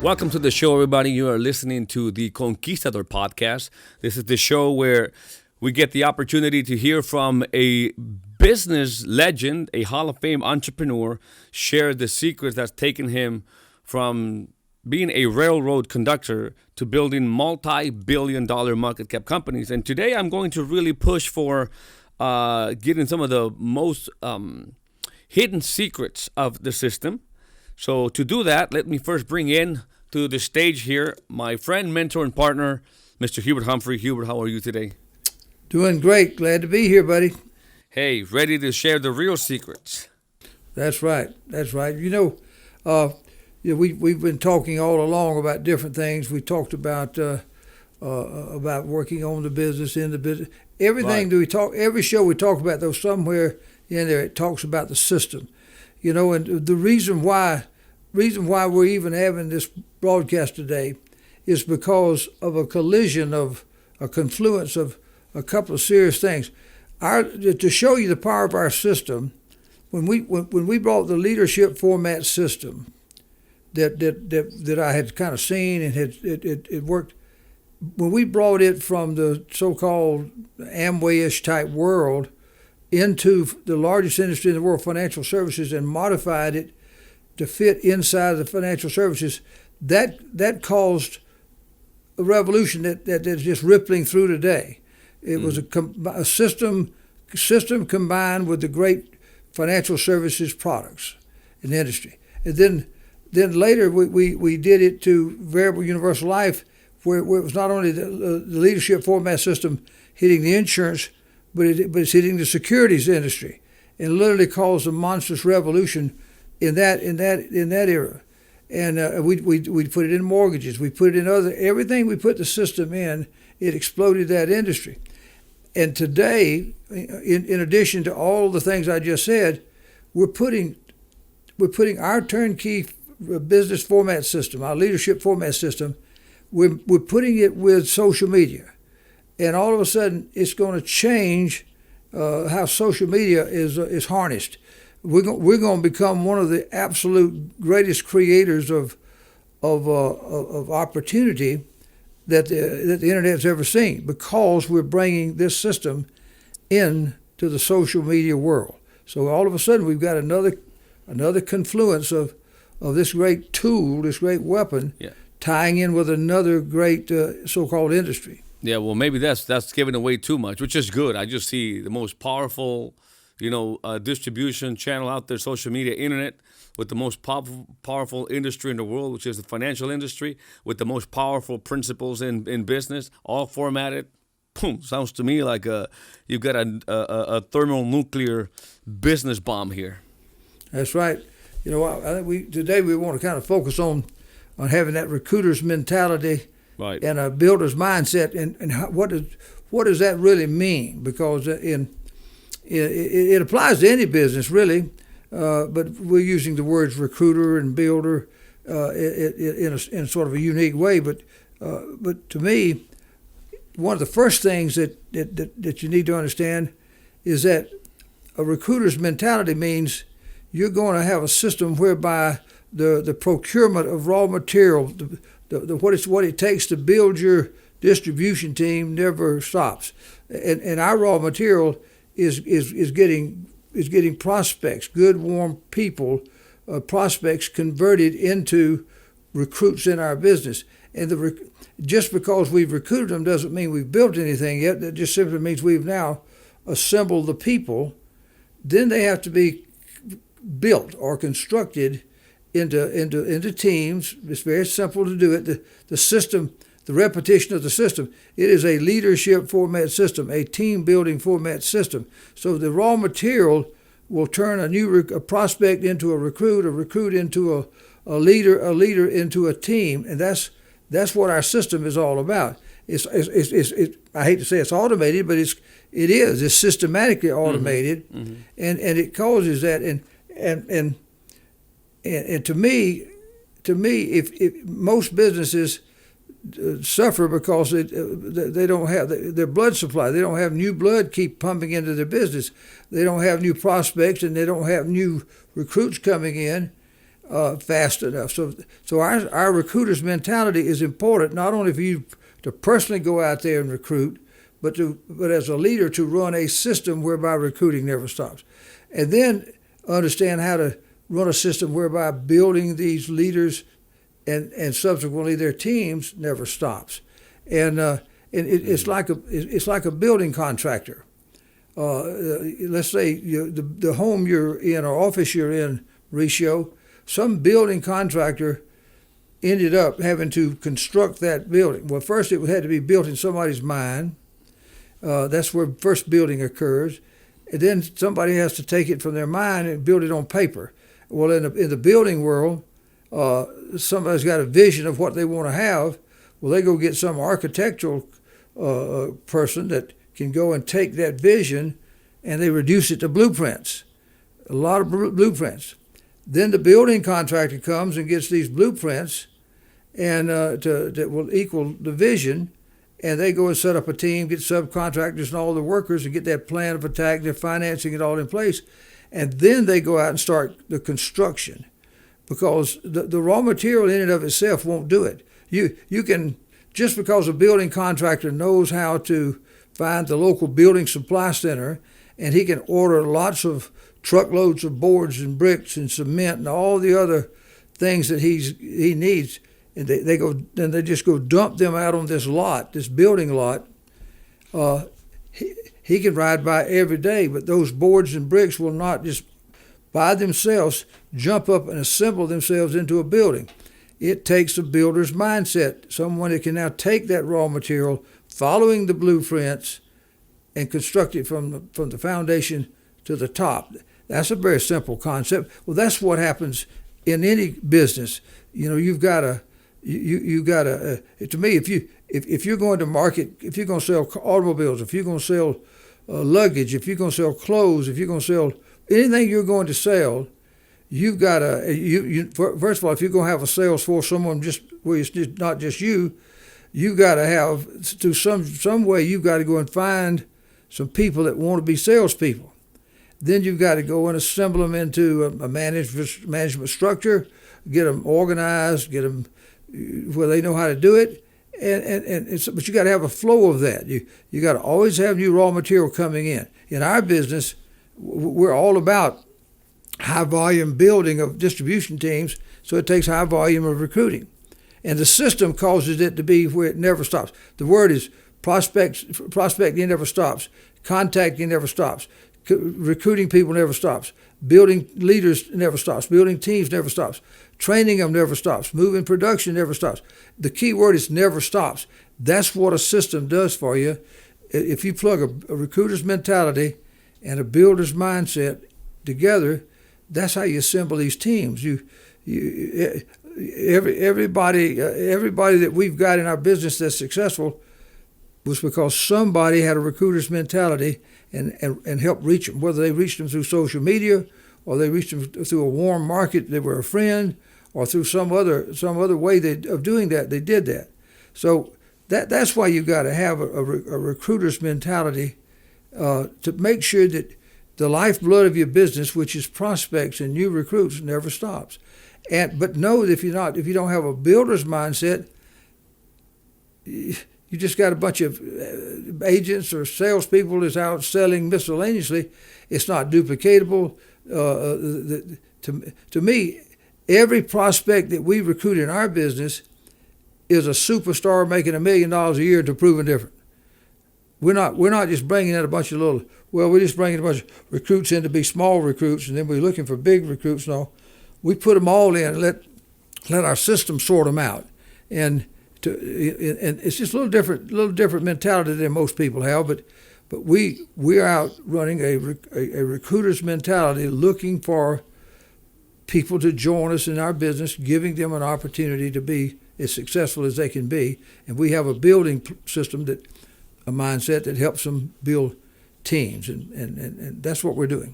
Welcome to the show, everybody. You are listening to the Conquistador Podcast. This is the show where we get the opportunity to hear from a business legend, a Hall of Fame entrepreneur, share the secrets that's taken him from being a railroad conductor to building multi-billion-dollar market cap companies. And today I'm going to really push for getting some of the most hidden secrets of the system. So to do that, let me first bring in to the stage here my friend, mentor, and partner, Mr. Hubert Humphrey. Hubert, how are you today? Doing great. Glad to be here, buddy. Hey, ready to share the real secrets. That's right. That's right. We've been talking all along about different things. We talked about working on the business, in the business. Everything that we talk, every show we talk about, though, somewhere in there it talks about the system. You know, and the reason why we're even having this broadcast today is because of a confluence of a couple of serious things. To show you the power of our system, when we brought the leadership format system that I had kind of seen and it worked, when we brought it from the so-called Amway-ish type world into the largest industry in the world, financial services, and modified it to fit inside the financial services, that caused a revolution that is just rippling through today. It was a system combined with the great financial services products in the industry. And then later we did it to variable universal life, where it was not only the leadership format system hitting the insurance, but it's hitting the securities industry, and literally caused a monstrous revolution in that era. And we put it in mortgages, we put it in everything we put the system in, it exploded that industry. And today, in addition to all the things I just said, we're putting our turnkey business format system, our leadership format system, we're putting it with social media. And all of a sudden, it's going to change how social media is harnessed. We're going to become one of the absolute greatest creators of opportunity that the internet's ever seen, because we're bringing this system into the social media world. So all of a sudden, we've got another confluence of this great tool, this great weapon, tying in with another great so-called industry. Yeah, well, maybe that's giving away too much, which is good. I just see the most powerful, distribution channel out there, social media, internet, with the most powerful industry in the world, which is the financial industry, with the most powerful principles in business, all formatted. Boom! Sounds to me like you've got a thermonuclear business bomb here. That's right. You know, I think today we want to kind of focus on having that recruiter's mentality. Right. And a builder's mindset, and what does that really mean? Because it applies to any business, really, but we're using the words recruiter and builder in sort of a unique way. But to me, one of the first things that you need to understand is that a recruiter's mentality means you're going to have a system whereby the procurement of raw material, what it takes to build your distribution team never stops, and our raw material is getting prospects, good, warm people, prospects converted into recruits in our business. And just because we've recruited them doesn't mean we've built anything yet. That just simply means we've now assembled the people. Then they have to be built or constructed into teams. It's very simple to do it. The system, the repetition of the system, it is a leadership format system, a team building format system. So the raw material will turn a prospect into a recruit into a leader into a team, and that's what our system is all about. It's I hate to say it's automated, but it is. It's systematically automated, and it causes that. And to me, if most businesses suffer because they don't have their blood supply, they don't have new blood keep pumping into their business, they don't have new prospects, and they don't have new recruits coming in. fast enough. So our recruiter's mentality is important, not only for you to personally go out there and recruit, but as a leader to run a system whereby recruiting never stops. And then understand how to run a system whereby building these leaders and subsequently their teams never stops. And it's like a building contractor. Let's say the home you're in or office you're in, Mauricio, some building contractor ended up having to construct that building. Well, first it had to be built in somebody's mind. That's where first building occurs. And then somebody has to take it from their mind and build it on paper. Well, in the building world, somebody's got a vision of what they want to have. Well, they go get some architectural person that can go and take that vision and they reduce it to blueprints, a lot of blueprints. Then the building contractor comes and gets these blueprints and that will equal the vision, and they go and set up a team, get subcontractors and all the workers and get that plan of attack, their financing it all in place. And then they go out and start the construction, because the raw material in and of itself won't do it. You can, just because a building contractor knows how to find the local building supply center and he can order lots of truckloads of boards and bricks and cement and all the other things that he needs, and they just go dump them out on this lot, this building lot. He can ride by every day, but those boards and bricks will not just by themselves jump up and assemble themselves into a building. It takes a builder's mindset, someone that can now take that raw material, following the blueprints, and construct it from the foundation to the top. That's a very simple concept. Well, that's what happens in any business. You've got to. To me, if you're going to market, if you're going to sell automobiles, if you're going to sell luggage, if you're going to sell clothes, if you're going to sell anything you're going to sell, you've got to. First of all, if you're going to have a sales force, someone just where it's just not just you, you've got to have to some way. You've got to go and find some people that want to be salespeople. Then you've got to go and assemble them into a management structure, get them organized, get them where they know how to do it, but you got to have a flow of that. You got to always have new raw material coming in. In our business, we're all about high volume building of distribution teams, so it takes high volume of recruiting, and the system causes it to be where it never stops. The word is prospecting never stops, contacting never stops, recruiting people never stops, building leaders never stops, building teams never stops, training them never stops, moving production never stops. The key word is never stops. That's what a system does for you. If you plug a recruiter's mentality and a builder's mindset together, that's how you assemble these teams. Everybody that we've got in our business that's successful was because somebody had a recruiter's mentality and helped reach them, whether they reached them through social media or they reached them through a warm market, they were a friend, or through some other way of doing that, they did that. So that's why you've got to have a recruiter's mentality to make sure that the lifeblood of your business, which is prospects and new recruits, never stops. But know that if you don't have a builder's mindset, you just got a bunch of agents or salespeople that's out selling miscellaneously. It's not duplicatable. To me, every prospect that we recruit in our business is a superstar making $1 million a year to prove different. We're not just bringing in a bunch of we're just bringing a bunch of recruits in to be small recruits, and then we're looking for big recruits. No, we put them all in and let our system sort them out. And it's just a little different mentality than most people have, but we're out running a recruiter's mentality, looking for people to join us in our business, giving them an opportunity to be as successful as they can be, and we have a building system a mindset that helps them build teams, and that's what we're doing.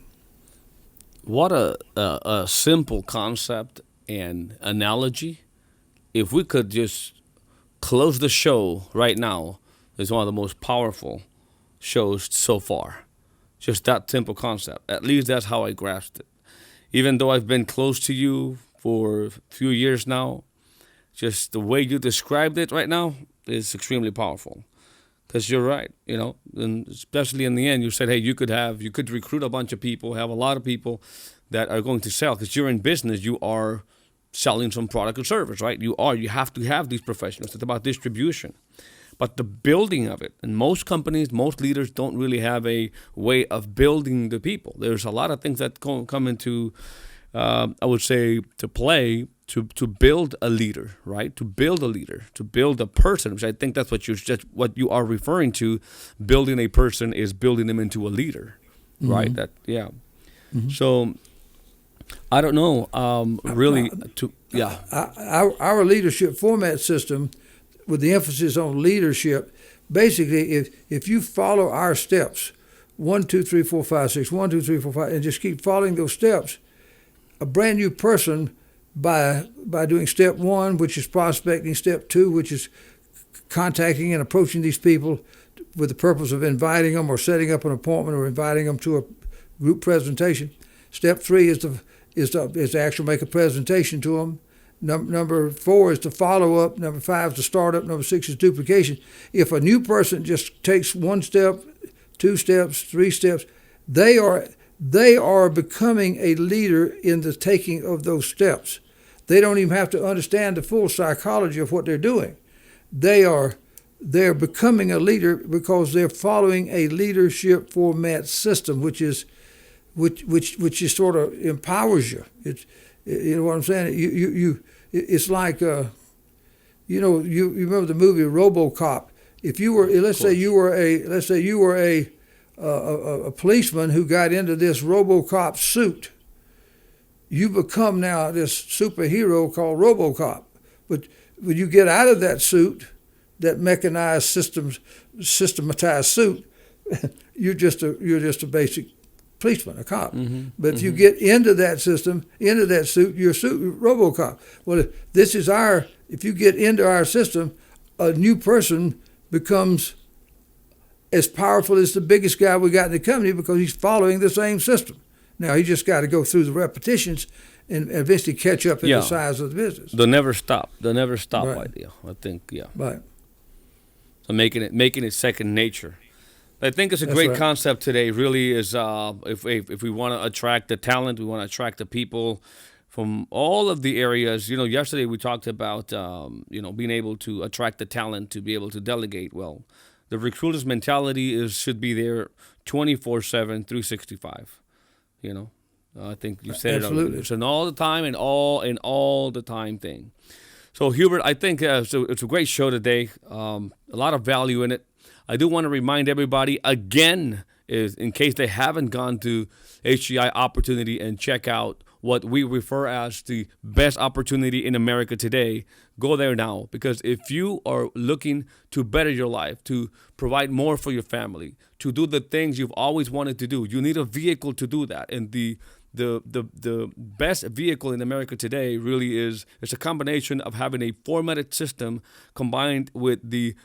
What a simple concept and analogy. If we could just close the show right now, it's one of the most powerful shows so far. Just that simple concept. At least that's how I grasped it. Even though I've been close to you for a few years now. Just the way you described it right now is extremely powerful. Because you're right, and especially in the end, you said, hey, you could recruit a bunch of people, have a lot of people that are going to sell. Because you're in business, you are selling some product or service, right? You have to have these professionals. It's about distribution. But the building of it, and most companies, most leaders don't really have a way of building the people. There's a lot of things that come into, I would say, to play to build a leader, right? To build a leader, to build a person, which I think that's what you are referring to. Building a person is building them into a leader, right? Mm-hmm. So I don't know, really. Our leadership format system, with the emphasis on leadership, basically, if you follow our steps, 1, 2, 3, 4, 5, 6, 1, 2, 3, 4, 5, and just keep following those steps, a brand new person, by doing step 1, which is prospecting, step 2, which is contacting and approaching these people with the purpose of inviting them or setting up an appointment or inviting them to a group presentation. Step 3 is to actually make a presentation to them. Number 4 is to follow up. Number 5 is to start up. Number 6 is duplication. If a new person just takes 1 step, 2 steps, 3 steps, they are becoming a leader in the taking of those steps. They don't even have to understand the full psychology of what they're doing. They're becoming a leader because they're following a leadership format system, which is sort of empowers you. You know what I'm saying? It's like you remember the movie RoboCop. If you were, let's say you were a policeman who got into this RoboCop suit, you become now this superhero called RoboCop. But when you get out of that suit, that mechanized systematized suit, you're just a basic policeman, a cop. Mm-hmm. But if you get into that system, into that suit, you're RoboCop. Well, if you get into our system, a new person becomes as powerful as the biggest guy we got in the company because he's following the same system. Now, he just got to go through the repetitions and eventually catch up in the size of the business. The never stop right. idea, I think, Right. So making it second nature. I think it's a great concept today, really, is if we want to attract the talent, we want to attract the people from all of the areas. Yesterday we talked about, being able to attract the talent to be able to delegate. Well, the recruiter's mentality should be there 24/7, 365. I think you said Absolutely. It's an all the time and all the time thing. So Hubert, I think it's a great show today. A lot of value in it. I do want to remind everybody again, is in case they haven't gone to HGI Opportunity and check out what we refer as the best opportunity in America today, go there now. Because if you are looking to better your life, to provide more for your family, to do the things you've always wanted to do, you need a vehicle to do that. And the best vehicle in America today really is a combination of having a formatted system combined with the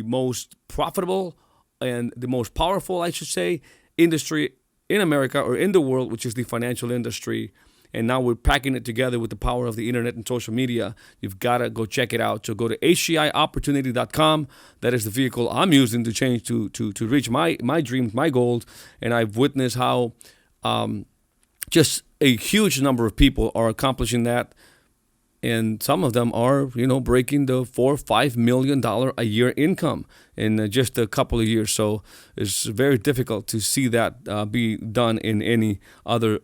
most profitable and the most powerful, I should say, industry in America or in the world, which is the financial industry. And now we're packing it together with the power of the internet and social media. You've got to go check it out. So go to HGIopportunity.com. That is the vehicle I'm using to change to reach my dreams, my goals. And I've witnessed how just a huge number of people are accomplishing that. And some of them are, breaking the $4 or $5 million a year income in just a couple of years. So it's very difficult to see that be done in any other,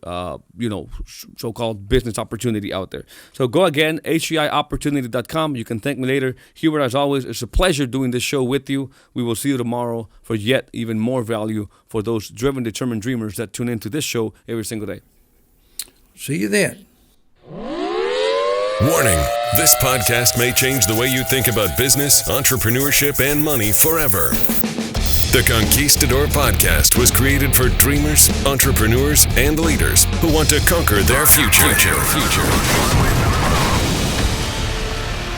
so-called business opportunity out there. So go again, HGIopportunity.com. You can thank me later. Hubert, as always, it's a pleasure doing this show with you. We will see you tomorrow for yet even more value for those driven, determined dreamers that tune into this show every single day. See you then. Warning, this podcast may change the way you think about business, entrepreneurship, and money forever. The Conquistador Podcast was created for dreamers, entrepreneurs, and leaders who want to conquer their future.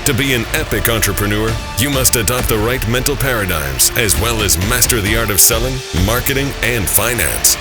To be an epic entrepreneur, you must adopt the right mental paradigms as well as master the art of selling, marketing, and finance.